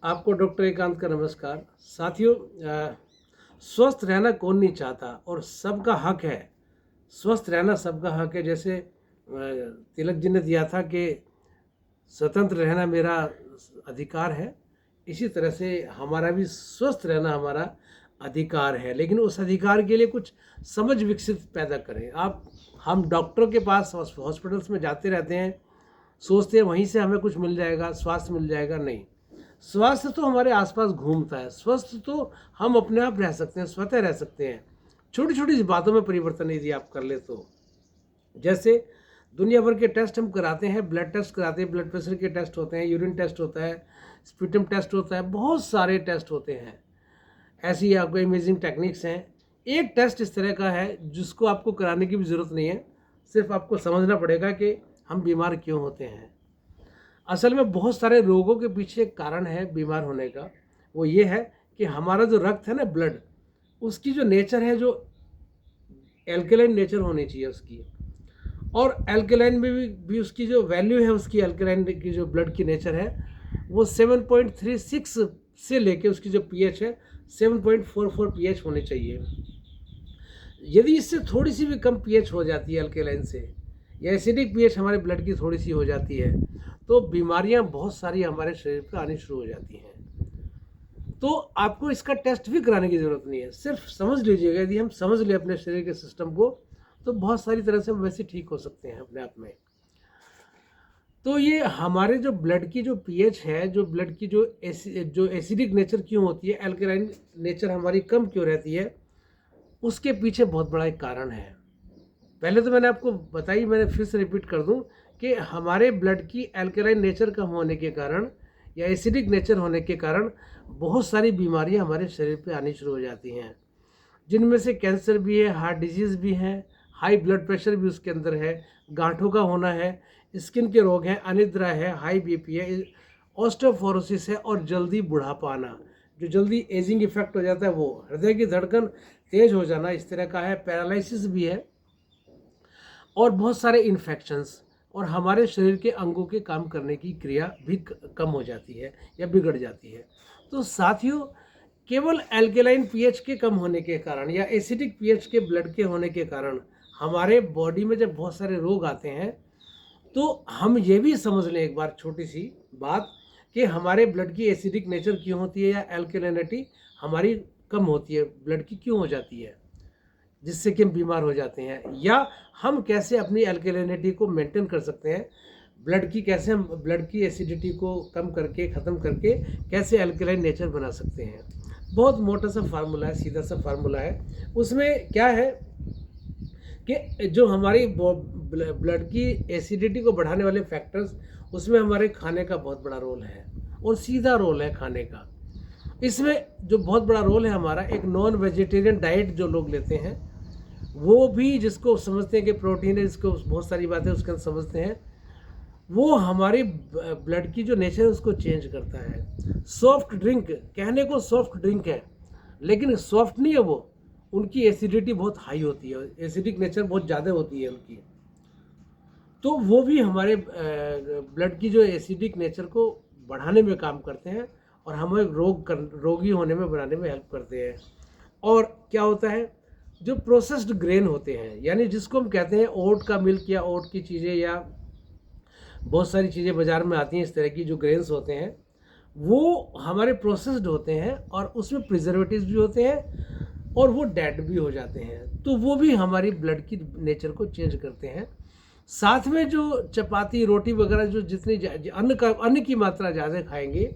आपको डॉक्टर एकांत का नमस्कार। साथियों, स्वस्थ रहना कौन नहीं चाहता और सबका हक है। स्वस्थ रहना सबका हक है। जैसे तिलक जी ने दिया था कि स्वतंत्र रहना मेरा अधिकार है, इसी तरह से हमारा भी स्वस्थ रहना हमारा अधिकार है। लेकिन उस अधिकार के लिए कुछ समझ विकसित पैदा करें। आप हम डॉक्टरों के पास हॉस्पिटल्स में जाते रहते हैं, सोचते हैं वहीं से हमें कुछ मिल जाएगा, स्वास्थ्य मिल जाएगा। नहीं, स्वास्थ्य तो हमारे आसपास घूमता है। स्वस्थ तो हम अपने आप रह सकते हैं, स्वतः रह सकते हैं। छोटी छोटी बातों में परिवर्तन यदि आप कर ले तो, जैसे दुनिया भर के टेस्ट हम कराते हैं, ब्लड टेस्ट कराते हैं, ब्लड प्रेशर के टेस्ट होते हैं, यूरिन टेस्ट होता है, स्पूटम टेस्ट होता है, बहुत सारे टेस्ट होते हैं। ऐसी आपको इमेजिंग टेक्निक्स हैं। एक टेस्ट इस तरह का है जिसको आपको कराने की भी ज़रूरत नहीं है, सिर्फ आपको समझना पड़ेगा कि हम बीमार क्यों होते हैं। असल में बहुत सारे रोगों के पीछे एक कारण है बीमार होने का। वो ये है कि हमारा जो रक्त है ना, ब्लड, उसकी जो नेचर है, जो एल्केलाइन नेचर होनी चाहिए उसकी। और एल्केलाइन में भी उसकी जो वैल्यू है, उसकी एल्केलाइन की जो ब्लड की नेचर है, वो 7.36 से लेके उसकी जो पीएच है 7.44 पीएच होनी चाहिए। यदि इससे थोड़ी सी भी कम पीएच हो जाती है अल्केलाइन से, या एसिडिक पीएच हमारे ब्लड की थोड़ी सी हो जाती है, तो बीमारियां बहुत सारी हमारे शरीर पर आनी शुरू हो जाती हैं। तो आपको इसका टेस्ट भी कराने की ज़रूरत नहीं है, सिर्फ समझ लीजिएगा। यदि हम समझ लें अपने शरीर के सिस्टम को, तो बहुत सारी तरह से हम वैसे ठीक हो सकते हैं अपने आप में। तो ये हमारे जो ब्लड की जो पीएच है, जो ब्लड की जो एसिडिक नेचर क्यों होती है, एल्कलाइन नेचर हमारी कम क्यों रहती है, उसके पीछे बहुत बड़ा एक कारण है। पहले तो मैंने आपको बताई, मैंने फिर से रिपीट कर दूं कि हमारे ब्लड की एल्कलाइन नेचर कम होने के कारण या एसिडिक नेचर होने के कारण बहुत सारी बीमारियां हमारे शरीर पे आनी शुरू हो जाती हैं, जिनमें से कैंसर भी है, हार्ट डिजीज़ भी है, हाई ब्लड प्रेशर भी उसके अंदर है, गांठों का होना है, स्किन के रोग हैं, अनिद्रा है, हाई बीपी है, ऑस्टियोपोरोसिस है, और जल्दी बुढ़ापा आना, जो जल्दी एजिंग इफेक्ट हो जाता है वो, हृदय की धड़कन तेज हो जाना, इस तरह का है, पैरालिसिस भी है, और बहुत सारे इन्फेक्शंस, और हमारे शरीर के अंगों के काम करने की क्रिया भी कम हो जाती है या बिगड़ जाती है। तो साथियों, केवल एल्केलाइन पीएच के कम होने के कारण या एसिडिक पीएच के ब्लड के होने के कारण हमारे बॉडी में जब बहुत सारे रोग आते हैं, तो हम ये भी समझ लें एक बार छोटी सी बात, कि हमारे ब्लड की एसिडिक नेचर क्यों होती है या एल्केलिनिटी हमारी कम होती है, ब्लड की क्यों हो जाती है, जिससे कि हम बीमार हो जाते हैं, या हम कैसे अपनी एल्केलिनिटी को मेंटेन कर सकते हैं, ब्लड की कैसे हम ब्लड की एसिडिटी को कम करके, ख़त्म करके कैसे एल्केलाइन नेचर बना सकते हैं। बहुत मोटा सा फार्मूला है, सीधा सा फार्मूला है। उसमें क्या है कि जो हमारी ब्लड की एसिडिटी को बढ़ाने वाले फैक्टर्स, उसमें हमारे खाने का बहुत बड़ा रोल है, और सीधा रोल है खाने का। इसमें जो बहुत बड़ा रोल है हमारा, एक नॉन वेजिटेरियन डाइट जो लोग लेते हैं, वो भी जिसको समझते हैं कि प्रोटीन है, जिसको बहुत सारी बातें उसके अंदर समझते हैं, वो हमारी ब्लड की जो नेचर है उसको चेंज करता है। सॉफ्ट ड्रिंक, कहने को सॉफ्ट ड्रिंक है, लेकिन सॉफ्ट नहीं है वो, उनकी एसिडिटी बहुत हाई होती है, एसिडिक नेचर बहुत ज़्यादा होती है उनकी। तो वो भी हमारे ब्लड की जो एसिडिक नेचर को बढ़ाने में काम करते हैं, और हमें रोगी होने में, बनाने में हेल्प करते हैं। और क्या होता है, जो प्रोसेस्ड ग्रेन होते हैं, यानी जिसको हम कहते हैं ओट का मिल्क या ओट की चीज़ें, या बहुत सारी चीज़ें बाज़ार में आती हैं इस तरह की, जो ग्रेन्स होते हैं, वो हमारे प्रोसेस्ड होते हैं, और उसमें प्रिजर्वेटिव्स भी होते हैं, और वो डेड भी हो जाते हैं। तो वो भी हमारी ब्लड की नेचर को चेंज करते हैं। साथ में जो चपाती, रोटी वगैरह, जो जितनी अन्न की मात्रा ज़्यादा खाएंगे,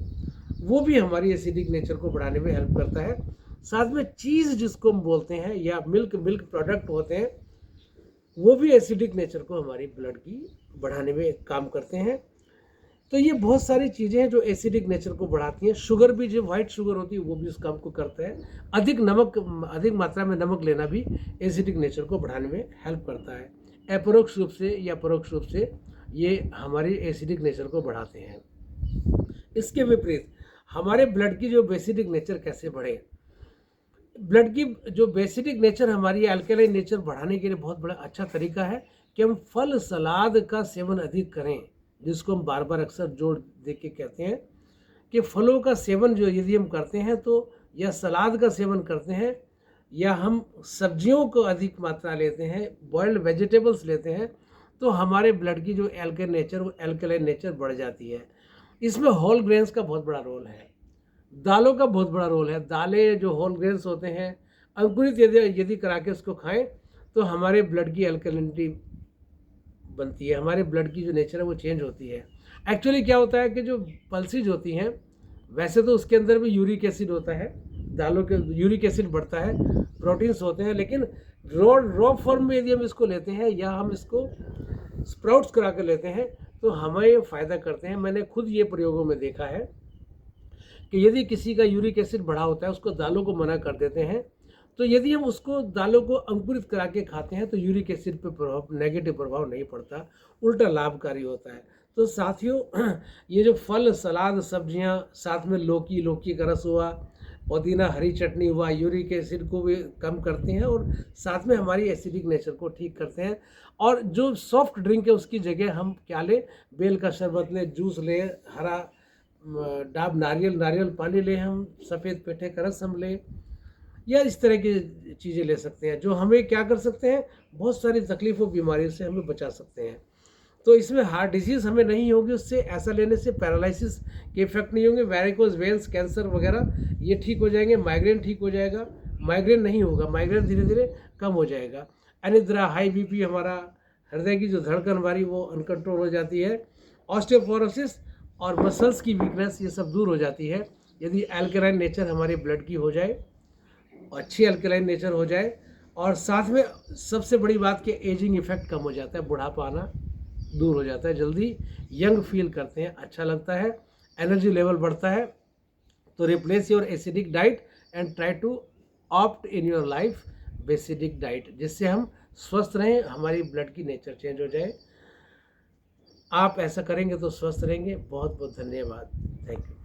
वो भी हमारी एसिडिक नेचर को बढ़ाने में हेल्प करता है। साथ में चीज़ जिसको हम बोलते हैं, या मिल्क प्रोडक्ट होते हैं, वो भी एसिडिक नेचर को, हमारी ब्लड की बढ़ाने में काम करते हैं। तो ये बहुत सारी चीज़ें हैं जो एसिडिक नेचर को बढ़ाती हैं। शुगर भी, जो वाइट शुगर होती है, वो भी उस काम को करता है। अधिक मात्रा में नमक लेना भी एसिडिक नेचर को बढ़ाने में हेल्प करता है। अपरोक्ष रूप से या परोक्ष रूप से ये हमारी एसिडिक नेचर को बढ़ाते हैं। इसके विपरीत हमारे ब्लड की जो बेसिडिक नेचर कैसे बढ़े, ब्लड की जो बेसिडिक नेचर हमारी अल्कलाइन नेचर बढ़ाने के लिए बहुत बड़ा अच्छा तरीका है कि हम फल सलाद का सेवन अधिक करें, जिसको हम बार बार अक्सर जोड़ दे के कहते हैं कि फलों का सेवन जो यदि हम करते हैं तो, या सलाद का सेवन करते हैं, या हम सब्जियों को अधिक मात्रा लेते हैं, बॉइल्ड वेजिटेबल्स लेते हैं, तो हमारे ब्लड की जो एल्कलाइन नेचर, वो एल्कलाइन नेचर बढ़ जाती है। इसमें होल ग्रेन्स का बहुत बड़ा रोल है, दालों का बहुत बड़ा रोल है। दालें जो होल ग्रेन्स होते हैं, अंकुरित यदि करा के उसको खाएं तो हमारे ब्लड की एल्कलिनिटी बनती है, हमारे ब्लड की जो नेचर है वो चेंज होती है। एक्चुअली क्या होता है कि जो पल्सीज होती हैं, वैसे तो उसके अंदर भी यूरिक एसिड होता है, दालों के यूरिक एसिड बढ़ता है, प्रोटीन्स होते हैं, लेकिन रॉ फॉर्म में यदि हम इसको लेते हैं या हम इसको स्प्राउट्स करा कर लेते हैं तो हमें फ़ायदा करते हैं। मैंने खुद ये प्रयोगों में देखा है कि यदि किसी का यूरिक एसिड बढ़ा होता है, उसको दालों को मना कर देते हैं, तो यदि हम उसको दालों को अंकुरित करा के खाते हैं तो यूरिक एसिड पर प्रभाव, नेगेटिव प्रभाव नहीं पड़ता, उल्टा लाभकारी होता है। तो साथियों, ये जो फल, सलाद, सब्जियां, साथ में लौकी का रस हुआ, पुदीना, हरी चटनी हुआ, यूरिक एसिड को भी कम करते हैं और साथ में हमारी एसिडिक नेचर को ठीक करते हैं। और जो सॉफ्ट ड्रिंक है उसकी जगह हम क्या लें, बेल का शरबत लें, जूस लें, हरा डाब नारियल पानी लें, हम सफ़ेद पेठे का रस हम लें, या इस तरह की चीज़ें ले सकते हैं जो हमें क्या कर सकते हैं, बहुत सारी तकलीफ़ों बीमारियों से हमें बचा सकते हैं। तो इसमें हार्ट डिजीज़ हमें नहीं होगी, उससे ऐसा लेने से पैरालिसिस के इफेक्ट नहीं होंगे, वेरिकोज वेन्स, कैंसर वगैरह ये ठीक हो जाएंगे, माइग्रेन ठीक हो जाएगा, माइग्रेन नहीं होगा, माइग्रेन धीरे धीरे कम हो जाएगा। अनिद्रा, हाई बीपी, हमारा हृदय की जो धड़कन हमारी वो अनकंट्रोल हो जाती है, ऑस्टियोपोरोसिस और मसल्स की वीकनेस, ये सब दूर हो जाती है यदि एल्कलाइन नेचर हमारे ब्लड की हो जाए, अच्छी एल्कलाइन नेचर हो जाए। और साथ में सबसे बड़ी बात कि एजिंग इफेक्ट कम हो जाता है, बुढ़ापा आना दूर हो जाता है, जल्दी यंग फील करते हैं, अच्छा लगता है, एनर्जी लेवल बढ़ता है। तो replace your acidic diet and try to opt in your life basic diet, जिससे हम स्वस्थ रहें, हमारी ब्लड की नेचर चेंज हो जाए। आप ऐसा करेंगे तो स्वस्थ रहेंगे। बहुत बहुत धन्यवाद। Thank you.